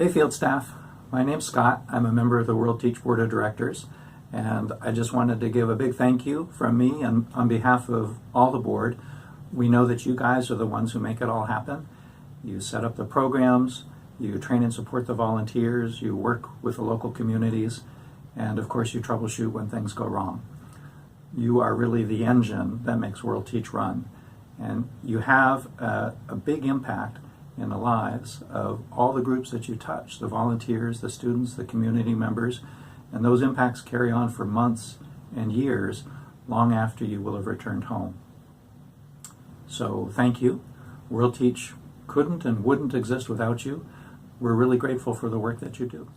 Hey field staff, my name's Scott. I'm a member of the WorldTeach Board of Directors, and I just wanted to give a big thank you from me and on behalf of all the board. We know that you guys are the ones who make it all happen. You set up the programs, you train and support the volunteers, you work with the local communities, and of course you troubleshoot when things go wrong. You are really the engine that makes WorldTeach run, and you have a big impact in the lives of all the groups that you touch, the volunteers, the students, the community members, and those impacts carry on for months and years long after you will have returned home. So thank you. WorldTeach couldn't and wouldn't exist without you. We're really grateful for the work that you do.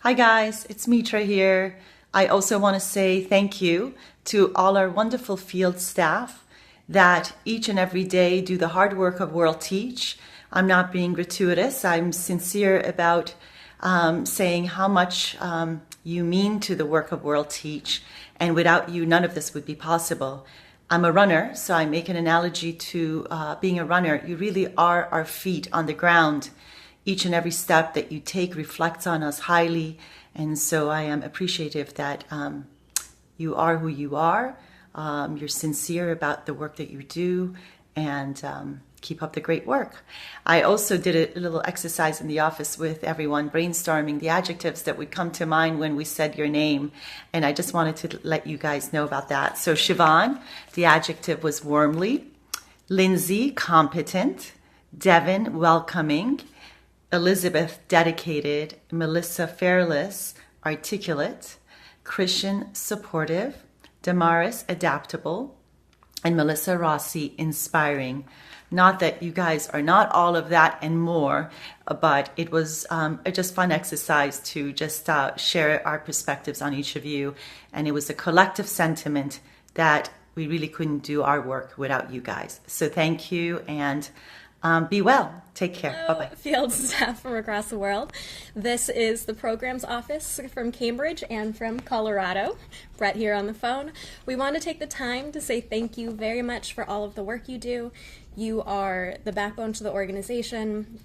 Hi guys, it's Mitra here. I also want to say thank you to all our wonderful field staff that each and every day do the hard work of WorldTeach. I'm not being gratuitous. I'm sincere about saying how much you mean to the work of WorldTeach, and without you, none of this would be possible. I'm a runner, so I make an analogy to being a runner. You really are our feet on the ground. Each and every step that you take reflects on us highly, and so I am appreciative that you are who you are. You're sincere about the work that you do, and keep up the great work. I also did a little exercise in the office with everyone, brainstorming the adjectives that would come to mind when we said your name, and I just wanted to let you guys know about that. So Siobhan, the adjective was warmly. Lindsay, competent. Devin, welcoming. Elizabeth, dedicated. Melissa, fearless, articulate. Christian, supportive. Damaris, adaptable. And Melissa Rossi, inspiring. Not that you guys are not all of that and more, but it was a just fun exercise to just share our perspectives on each of you. And it was a collective sentiment that we really couldn't do our work without you guys. So thank you, and be well. Take care. Hello, bye-bye. Field staff from across the world. This is the programs office from Cambridge and from Colorado. Brett here on the phone. We want to take the time to say thank you very much for all of the work you do. You are the backbone to the organization.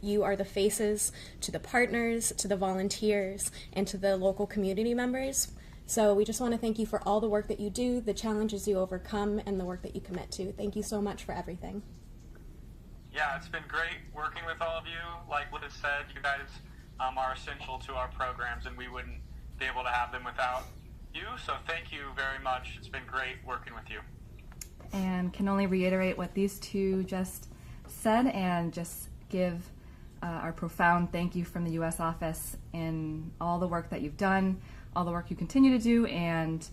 You are the faces to the partners, to the volunteers, and to the local community members. So we just want to thank you for all the work that you do, the challenges you overcome, and the work that you commit to. Thank you so much for everything. Yeah, it's been great working with all of you. Like Liz said, you guys are essential to our programs, and we wouldn't be able to have them without you. So thank you very much. It's been great working with you. And can only reiterate what these two just said, and just give our profound thank you from the U.S. office in all the work that you've done, all the work you continue to do, and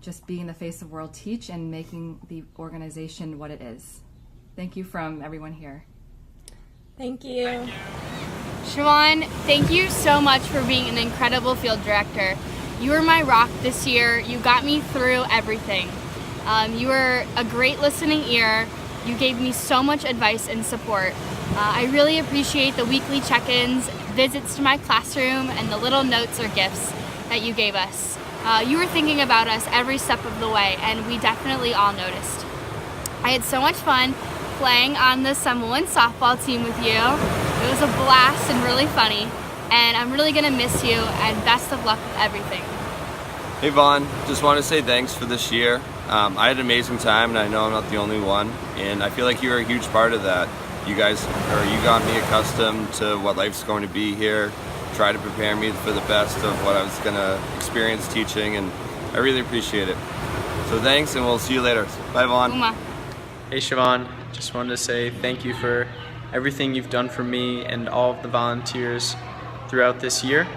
just being the face of WorldTeach and making the organization what it is. Thank you from everyone here. Thank you. Thank you. Siobhan, thank you so much for being an incredible field director. You were my rock this year. You got me through everything. You were a great listening ear. You gave me so much advice and support. I really appreciate the weekly check-ins, visits to my classroom, and the little notes or gifts that you gave us. You were thinking about us every step of the way, and we definitely all noticed. I had so much fun playing on the Summerlin softball team with you. It was a blast and really funny, and I'm really gonna miss you, and best of luck with everything. Hey Vaughn, just want to say thanks for this year. I had an amazing time, and I know I'm not the only one, and I feel like you were a huge part of that. You got me accustomed to what life's going to be here, try to prepare me for the best of what I was gonna experience teaching, and I really appreciate it. So thanks, and we'll see you later. Bye Vaughn. Uma. Hey Siobhan, just wanted to say thank you for everything you've done for me and all of the volunteers throughout this year.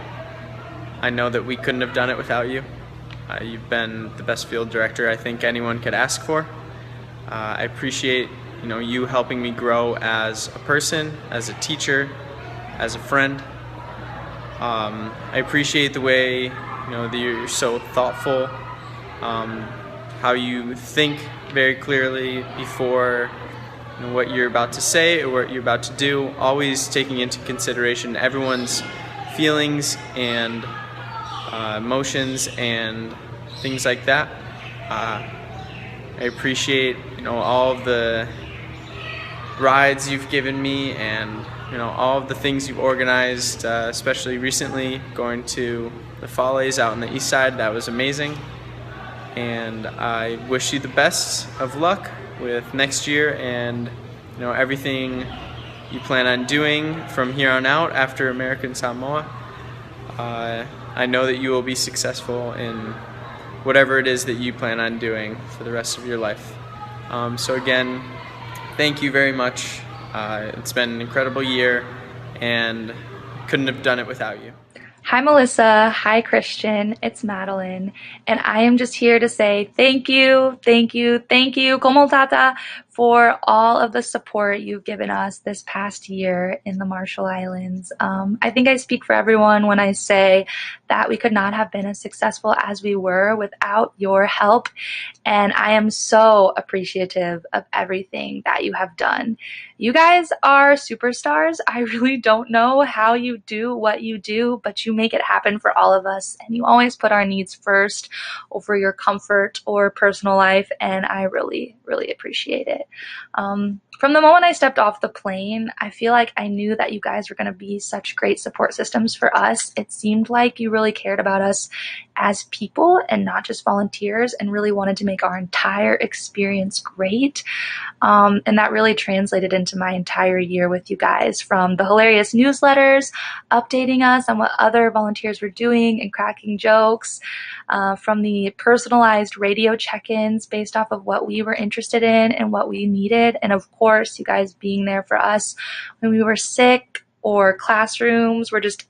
I know that we couldn't have done it without you. You've been the best field director I think anyone could ask for. I appreciate you helping me grow as a person, as a teacher, as a friend. I appreciate the way that you're so thoughtful, how you think very clearly before what you're about to say or what you're about to do, always taking into consideration everyone's feelings and emotions and things like that. I appreciate all of the rides you've given me and all of the things you've organized, especially recently going to the Follies out on the east side. That was amazing. And I wish you the best of luck with next year and everything you plan on doing from here on out after American Samoa. I know that you will be successful in whatever it is that you plan on doing for the rest of your life. So again, thank you very much. It's been an incredible year and couldn't have done it without you. Hi Melissa, hi Christian, it's Madeline, and I am just here to say thank you, como tata, for all of the support you've given us this past year in the Marshall Islands. I think I speak for everyone when I say that we could not have been as successful as we were without your help, and I am so appreciative of everything that you have done. You guys are superstars. I really don't know how you do what you do, but you make it happen for all of us, and you always put our needs first over your comfort or personal life, and I really, really appreciate it. From the moment I stepped off the plane, I feel like I knew that you guys were going to be such great support systems for us. It seemed like you really cared about us as people and not just volunteers, and really wanted to make our entire experience great. And that really translated into my entire year with you guys, from the hilarious newsletters, updating us on what other volunteers were doing and cracking jokes, from the personalized radio check-ins based off of what we were interested in and what we needed, and of course, you guys being there for us when we were sick or classrooms were just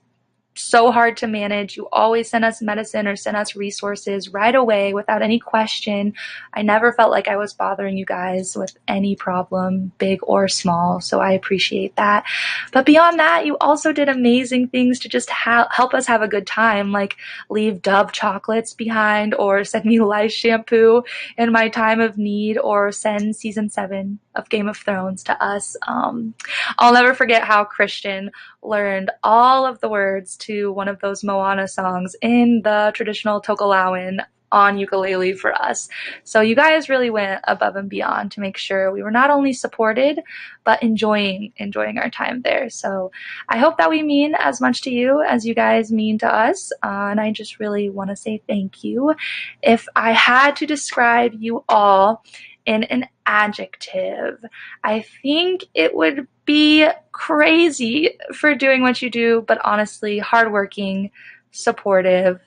so hard to manage. You always sent us medicine or sent us resources right away without any question. I never felt like I was bothering you guys with any problem, big or small, so I appreciate that. But beyond that, you also did amazing things to just help us have a good time, like leave Dove chocolates behind, or send me lice shampoo in my time of need, or send season 7 of Game of Thrones to us. I'll never forget how Christian learned all of the words to one of those Moana songs in the traditional Tokelauan on ukulele for us. So you guys really went above and beyond to make sure we were not only supported, but enjoying our time there. So I hope that we mean as much to you as you guys mean to us. And I just really want to say thank you. If I had to describe you all in an adjective, I think it would be crazy for doing what you do, but honestly, hardworking, supportive,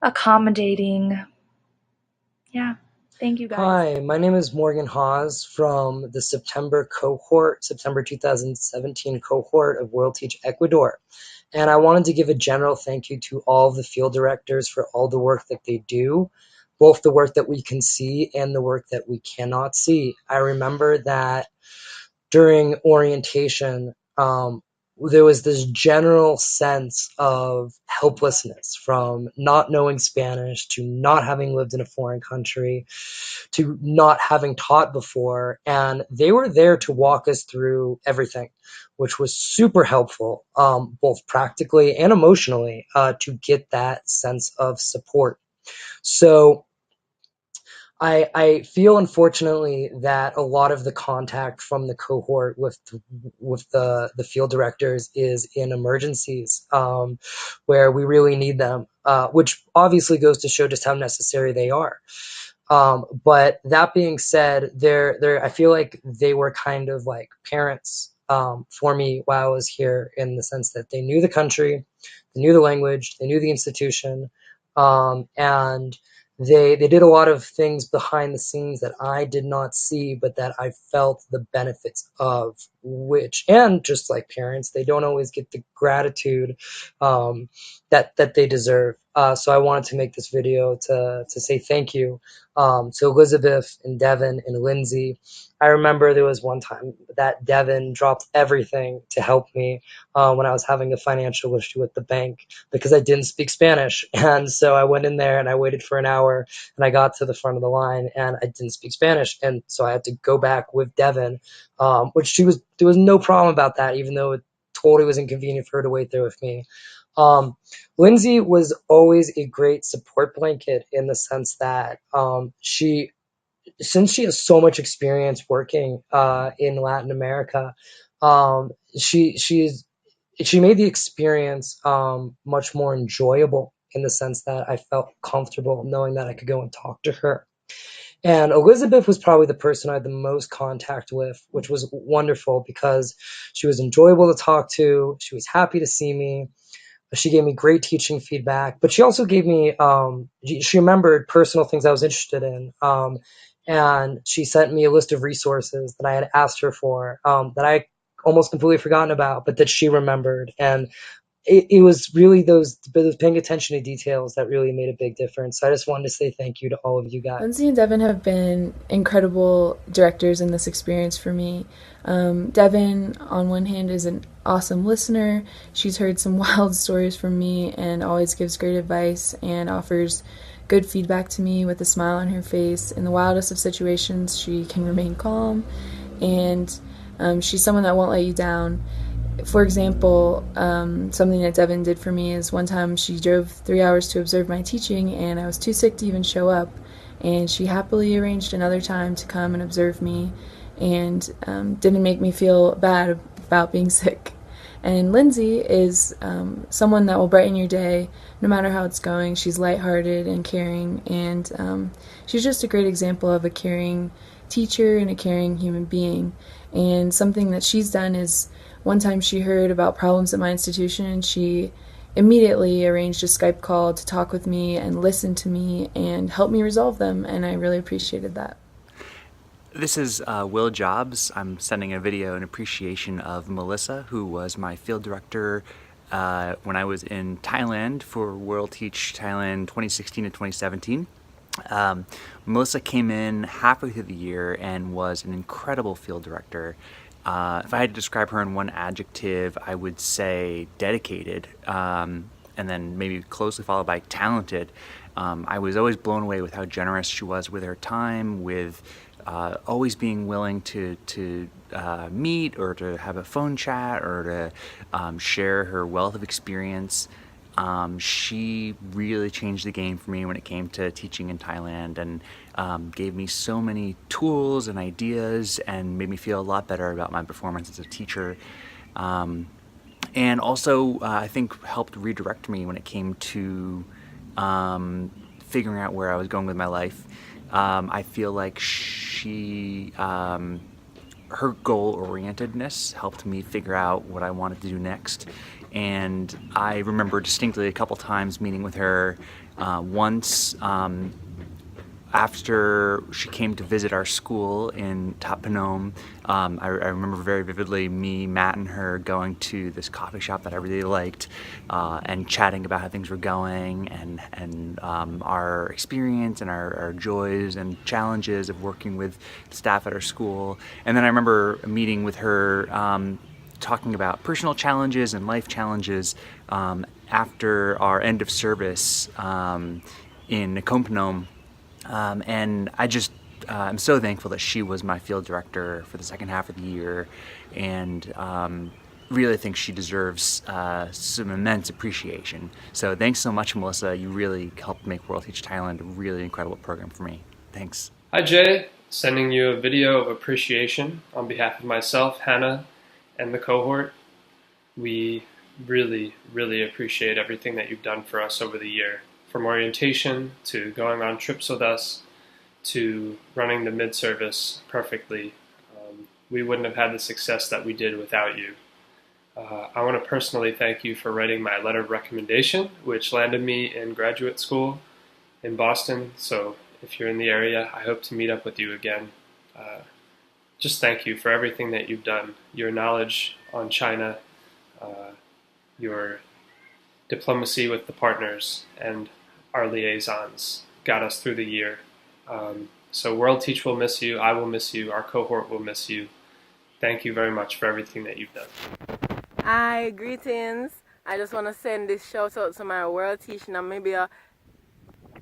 accommodating. Yeah, thank you guys. Hi, my name is Morgan Hawes from the September 2017 cohort of WorldTeach Ecuador. And I wanted to give a general thank you to all of the field directors for all the work that they do, both the work that we can see and the work that we cannot see. I remember that during orientation, there was this general sense of helplessness, from not knowing Spanish to not having lived in a foreign country to not having taught before. And they were there to walk us through everything, which was super helpful, both practically and emotionally, to get that sense of support. So I feel, unfortunately, that a lot of the contact from the cohort with the field directors is in emergencies, where we really need them, which obviously goes to show just how necessary they are. But that being said, I feel like they were kind of like parents for me while I was here, in the sense that they knew the country, they knew the language, they knew the institution, and they did a lot of things behind the scenes that I did not see, but that I felt the benefits of, which, and just like parents, they don't always get the gratitude that they deserve. So I wanted to make this video to say thank you to Elizabeth and Devin and Lindsay. I remember there was one time that Devin dropped everything to help me when I was having a financial issue with the bank, because I didn't speak Spanish. And so I went in there and I waited for an hour, and I got to the front of the line and I didn't speak Spanish. And so I had to go back with Devin, which there was no problem about that, even though it totally was inconvenient for her to wait there with me. Lindsay was always a great support blanket, in the sense that since she has so much experience working in Latin America, she made the experience much more enjoyable in the sense that I felt comfortable knowing that I could go and talk to her. And Elizabeth was probably the person I had the most contact with, which was wonderful because she was enjoyable to talk to. She was happy to see me. She gave me great teaching feedback, but she also gave me, she remembered personal things I was interested in. And she sent me a list of resources that I had asked her for, that I almost completely forgotten about, but that she remembered. And it was really those paying attention to details that really made a big difference. So I just wanted to say thank you to all of you guys. Lindsay and Devin have been incredible directors in this experience for me. Devin, on one hand, is an awesome listener. She's heard some wild stories from me and always gives great advice and offers good feedback to me with a smile on her face. In the wildest of situations, she can remain calm, and she's someone that won't let you down. For example, something that Devin did for me is one time she drove 3 hours to observe my teaching and I was too sick to even show up, and she happily arranged another time to come and observe me and didn't make me feel bad about being sick. And Lindsay is someone that will brighten your day no matter how it's going. She's lighthearted and caring, and she's just a great example of a caring teacher and a caring human being. And something that she's done is one time she heard about problems at my institution and she immediately arranged a Skype call to talk with me and listen to me and help me resolve them, and I really appreciated that. This is Will Jobs. I'm sending a video in appreciation of Melissa, who was my field director when I was in Thailand for WorldTeach Thailand 2016 to 2017. Melissa came in halfway through the year and was an incredible field director. If I had to describe her in one adjective, I would say dedicated, and then maybe closely followed by talented. I was always blown away with how generous she was with her time, with always being willing to meet or to have a phone chat or to share her wealth of experience. She really changed the game for me when it came to teaching in Thailand, and gave me so many tools and ideas and made me feel a lot better about my performance as a teacher. And also, I think helped redirect me when it came to figuring out where I was going with my life. I feel like her goal-orientedness helped me figure out what I wanted to do next. And I remember distinctly a couple times meeting with her. Once after she came to visit our school in Thap Phnom, I remember very vividly me, Matt, and her going to this coffee shop that I really liked, and chatting about how things were going and our experience and our joys and challenges of working with staff at our school. And then I remember meeting with her, talking about personal challenges and life challenges after our end of service in Nakhon Phanom. And I'm so thankful that she was my field director for the second half of the year, and really think she deserves some immense appreciation. So thanks so much, Melissa. You really helped make WorldTeach Thailand a really incredible program for me. Thanks. Hi, Jay. Sending you a video of appreciation on behalf of myself, Hannah, and the cohort. We really, really appreciate everything that you've done for us over the year. From orientation to going on trips with us to running the mid-service perfectly. We wouldn't have had the success that we did without you. I want to personally thank you for writing my letter of recommendation, which landed me in graduate school in Boston. So if you're in the area, I hope to meet up with you again. Just thank you for everything that you've done. Your knowledge on China, your diplomacy with the partners, and our liaisons got us through the year. So WorldTeach will miss you, I will miss you, our cohort will miss you. Thank you very much for everything that you've done. Hi, greetings. I just want to send this shout out to my WorldTeach Namibia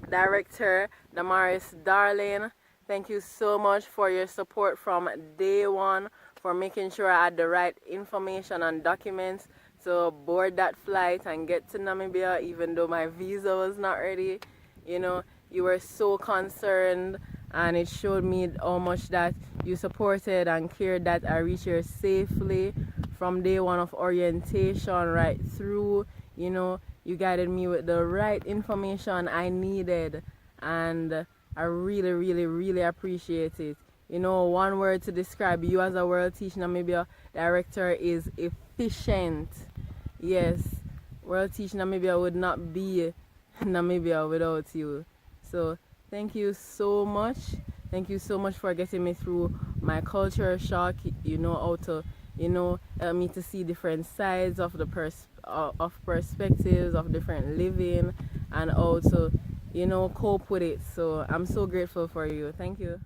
director, Damaris Darlene. Thank you so much for your support from day one, for making sure I had the right information and documents to board that flight and get to Namibia, even though my visa was not ready. You know, you were so concerned, and it showed me how much that you supported and cared that I reached here safely from day one of orientation right through. You know, you guided me with the right information I needed, and I really, really, really appreciate it. You know, one word to describe you as a WorldTeach Namibia director is efficient. Yes, WorldTeach Namibia would not be Namibia without you. So thank you so much. Thank you so much for getting me through my culture shock. You know how to, help me to see different sides of the perspectives of different living, and how to, cope with it. So I'm so grateful for you. Thank you.